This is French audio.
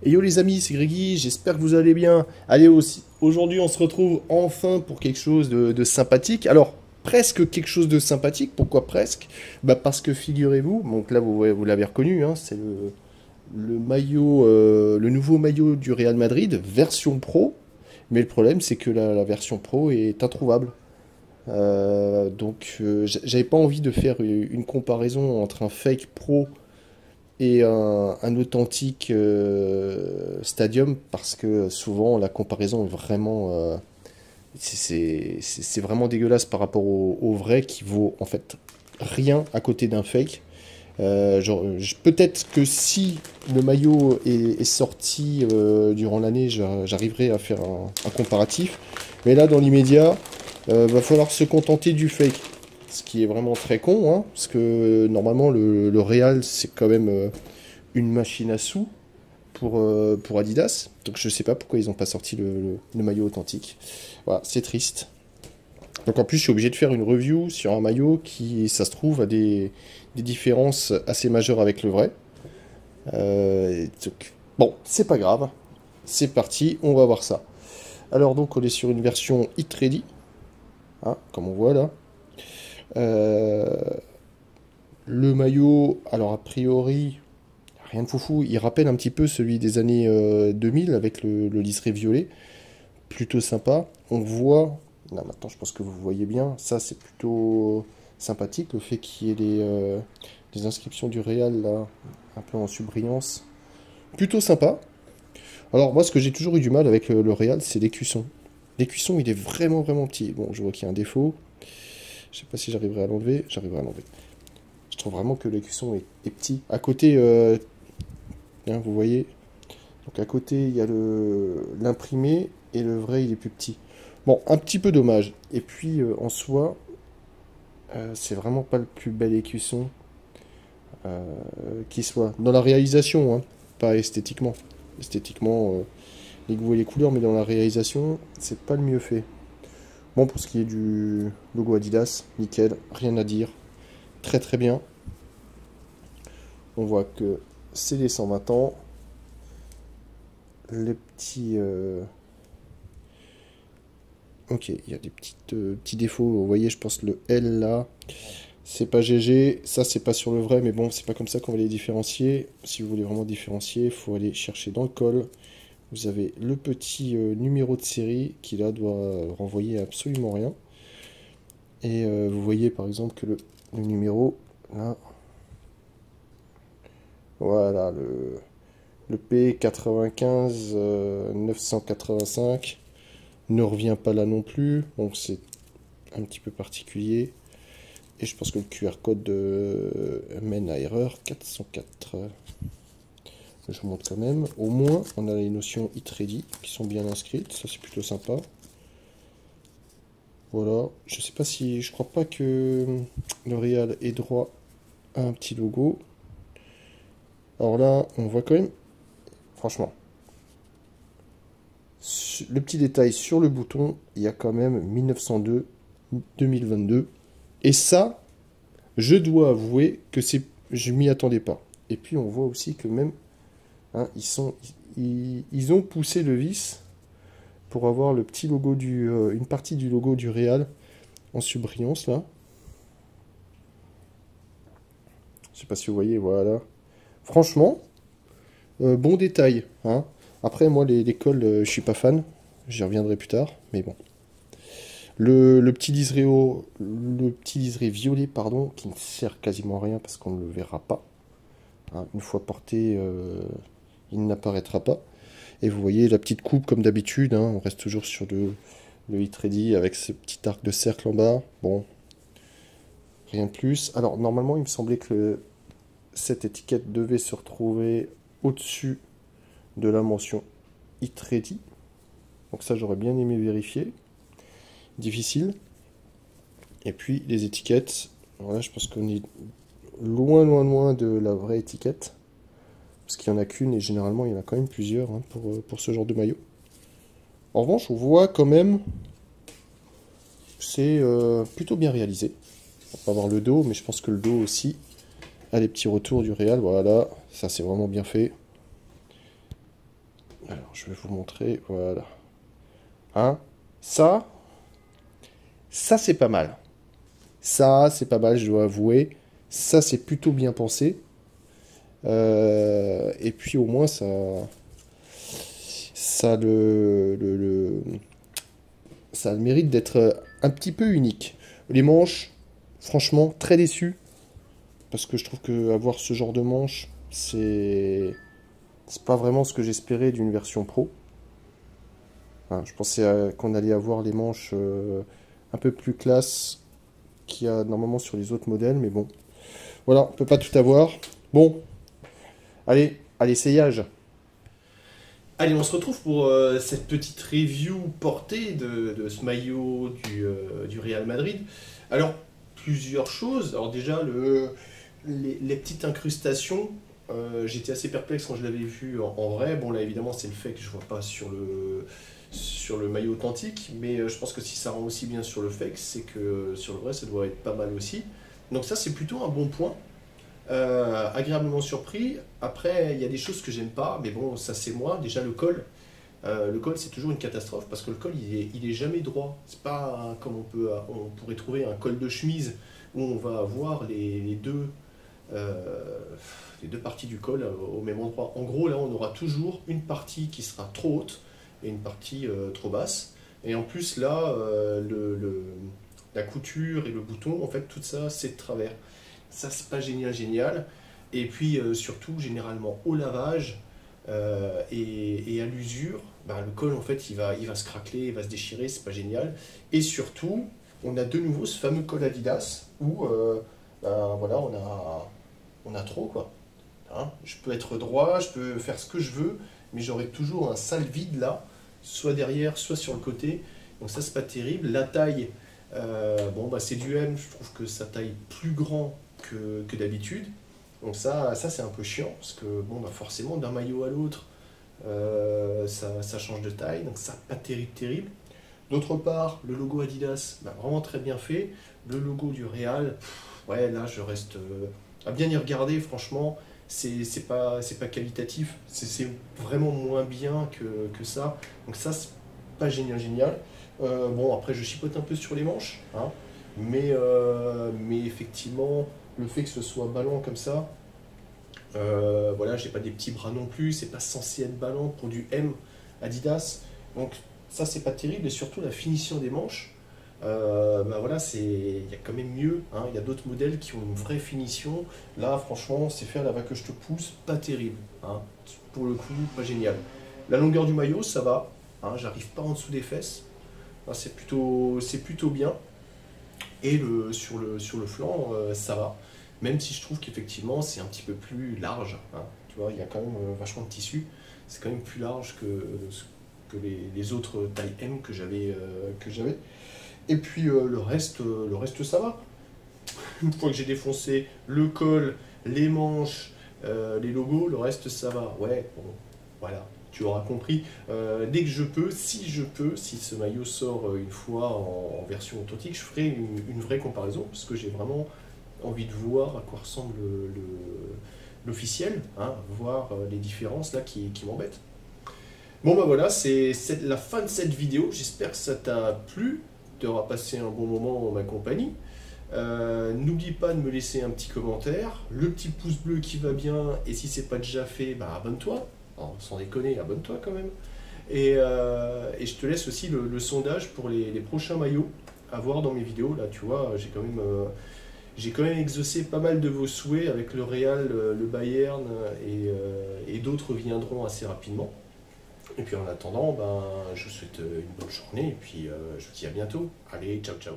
Et yo les amis, c'est Grégy, j'espère que vous allez bien. Allez aussi, aujourd'hui on se retrouve enfin pour quelque chose de sympathique. Alors, presque quelque chose de sympathique, pourquoi presque? Bah parce que figurez-vous, donc là vous l'avez reconnu, hein, c'est le maillot, le nouveau maillot du Real Madrid, version pro. Mais le problème c'est que la version pro est introuvable. J'avais pas envie de faire une comparaison entre un fake pro et un authentique stadium parce que souvent la comparaison est vraiment c'est vraiment dégueulasse par rapport au vrai qui vaut en fait rien à côté d'un fake. Peut-être que si le maillot est sorti durant l'année, j'arriverai à faire un comparatif. Mais là, dans l'immédiat, va falloir se contenter du fake. Ce qui est vraiment très con, hein, parce que normalement, le Real, c'est quand même une machine à sous pour Adidas. Donc je sais pas pourquoi ils n'ont pas sorti le maillot authentique. Voilà, c'est triste. Donc en plus, je suis obligé de faire une review sur un maillot qui, ça se trouve, a des différences assez majeures avec le vrai. Bon, c'est pas grave. C'est parti, on va voir ça. Alors donc, on est sur une version Hit Ready, hein, comme on voit là. Euh, le maillot, alors a priori, rien de foufou, il rappelle un petit peu celui des années 2000 avec le liseré violet. Plutôt sympa. On voit, là maintenant je pense que vous voyez bien, ça c'est plutôt sympathique, le fait qu'il y ait les inscriptions du Real là, un peu en subbrillance. Plutôt sympa. Alors moi ce que j'ai toujours eu du mal avec le Real, c'est l'écusson. L'écusson il est vraiment vraiment petit. Bon je vois qu'il y a un défaut. Je sais pas si j'arriverai à l'enlever. J'arriverai à l'enlever. Je trouve vraiment que l'écusson est petit. À côté, hein, vous voyez, donc à côté il y a l'imprimé et le vrai il est plus petit. Bon, un petit peu dommage. Et puis en soi, c'est vraiment pas le plus bel écusson qui soit. Dans la réalisation, hein, pas esthétiquement. Esthétiquement, les goûts et les couleurs, mais dans la réalisation, c'est pas le mieux fait. Bon, pour ce qui est du logo Adidas, nickel, rien à dire. Très très bien. On voit que c'est les 120 ans. Les petits. Ok, il y a des petits défauts. Vous voyez, je pense le L là, c'est pas GG. Ça, c'est pas sur le vrai, mais bon, c'est pas comme ça qu'on va les différencier. Si vous voulez vraiment différencier, il faut aller chercher dans le col. Vous avez le petit numéro de série qui là doit renvoyer absolument rien. Et vous voyez par exemple que le numéro, là, voilà, le P95 985 ne revient pas là non plus. Donc c'est un petit peu particulier. Et je pense que le QR code mène à erreur 404. Je vous montre quand même. Au moins, on a les notions Hit Ready qui sont bien inscrites. Ça, c'est plutôt sympa. Voilà. Je sais pas si... Je crois pas que le Real ait droit à un petit logo. Alors là, on voit quand même... Franchement, le petit détail sur le bouton, il y a quand même 1902-2022. Et ça, je dois avouer que je m'y attendais pas. Et puis on voit aussi que même, hein, ils ont poussé le vis pour avoir le petit logo une partie du logo du Real en subbrillance là. Je sais pas si vous voyez, voilà. Franchement, bon détail, hein. Après moi les cols, je suis pas fan. J'y reviendrai plus tard, mais bon. Le petit liseré violet, pardon, qui ne sert quasiment à rien parce qu'on ne le verra pas. Hein, une fois porté, il n'apparaîtra pas. Et vous voyez la petite coupe comme d'habitude, hein, on reste toujours sur le Hit Ready avec ce petit arc de cercle en bas. Bon, rien de plus. Alors normalement il me semblait que cette étiquette devait se retrouver au-dessus de la mention Hit Ready. Donc ça j'aurais bien aimé vérifier. Difficile. Et puis les étiquettes, voilà, je pense qu'on est loin loin loin de la vraie étiquette. Parce qu'il n'y en a qu'une et généralement il y en a quand même plusieurs, hein, pour ce genre de maillot. En revanche, on voit quand même que c'est plutôt bien réalisé. On va pas voir le dos, mais je pense que le dos aussi a les petits retours du Real. Voilà, ça c'est vraiment bien fait. Alors, je vais vous montrer, voilà. Hein? Ça, ça c'est pas mal. Ça, c'est pas mal, je dois avouer. Ça, c'est plutôt bien pensé. Et puis au moins, ça ça a le mérite d'être un petit peu unique. Les manches, franchement, très déçu. Parce que je trouve que avoir ce genre de manches, c'est pas vraiment ce que j'espérais d'une version pro. Hein, je pensais qu'on allait avoir les manches un peu plus classe qu'il y a normalement sur les autres modèles, mais bon. Voilà, on peut pas tout avoir. Bon, allez, à l'essayage. Allez, on se retrouve pour cette petite review portée de ce maillot du Real Madrid. Alors, plusieurs choses. Alors déjà, les petites incrustations, j'étais assez perplexe quand je l'avais vu en vrai. Bon, là, évidemment, c'est le fait que je vois pas sur le maillot authentique, mais je pense que si ça rend aussi bien sur le fake, c'est que sur le vrai, ça doit être pas mal aussi. Donc ça, c'est plutôt un bon point. Agréablement surpris. Après, il y a des choses que j'aime pas, mais bon, ça c'est moi. Déjà, le col. Le col, c'est toujours une catastrophe parce que le col, il est jamais droit. C'est pas comme on pourrait trouver un col de chemise où on va avoir les deux parties du col au même endroit. En gros, là, on aura toujours une partie qui sera trop haute et une partie trop basse. Et en plus, là, la couture et le bouton, en fait, tout ça, c'est de travers. Ça, c'est pas génial, génial. Et puis, surtout, généralement, au lavage et à l'usure, bah, le col, en fait, il va se craqueler, il va se déchirer, c'est pas génial. Et surtout, on a de nouveau ce fameux col Adidas où, ben, voilà, on a trop, quoi. Hein, je peux être droit, je peux faire ce que je veux, mais j'aurai toujours un sale vide là, soit derrière, soit sur le côté. Donc ça, c'est pas terrible. La taille, bon, bah, c'est du M, je trouve que ça taille plus grand que d'habitude. Donc ça c'est un peu chiant, parce que bon, bah, forcément, d'un maillot à l'autre, ça change de taille, donc ça, pas terrible, terrible. D'autre part, le logo Adidas, bah, vraiment très bien fait. Le logo du Real, ouais, là, je reste à bien y regarder, franchement, c'est pas qualitatif, c'est vraiment moins bien que ça. Donc ça, c'est pas génial, génial. Bon, après, je chipote un peu sur les manches, hein, mais effectivement, le fait que ce soit ballant comme ça, voilà, j'ai pas des petits bras non plus, c'est pas censé être ballant pour du M Adidas. Donc ça, c'est pas terrible, et surtout la finition des manches. Bah voilà, il y a quand même mieux, hein. Il y a d'autres modèles qui ont une vraie finition. Là, franchement, c'est fait à la va que je te pousse, pas terrible, hein. Pour le coup, pas génial. La longueur du maillot, ça va, hein, j'arrive pas en dessous des fesses. Hein, c'est plutôt bien. Et sur le flanc, ça va. Même si je trouve qu'effectivement, c'est un petit peu plus large, hein. Tu vois, il y a quand même vachement de tissu. C'est quand même plus large que les autres tailles M que j'avais. Et puis le reste ça va. Une fois que j'ai défoncé le col, les manches, les logos, le reste ça va. Ouais, bon, voilà, tu auras compris. Dès que je peux, si ce maillot sort une fois en version authentique, je ferai une vraie comparaison parce que j'ai vraiment envie de voir à quoi ressemble l'officiel, hein, voir les différences là qui m'embêtent. Bon bah voilà, c'est la fin de cette vidéo. J'espère que ça t'a plu. Tu auras passé un bon moment en ma compagnie. N'oublie pas de me laisser un petit commentaire, le petit pouce bleu qui va bien, et si c'est pas déjà fait, bah abonne-toi. Sans déconner, abonne-toi quand même. Et je te laisse aussi le sondage pour les prochains maillots à voir dans mes vidéos. Là, tu vois, j'ai quand même exaucé pas mal de vos souhaits avec le Real, le Bayern et d'autres viendront assez rapidement. Et puis en attendant, ben, je vous souhaite une bonne journée et puis je vous dis à bientôt. Allez, ciao ciao.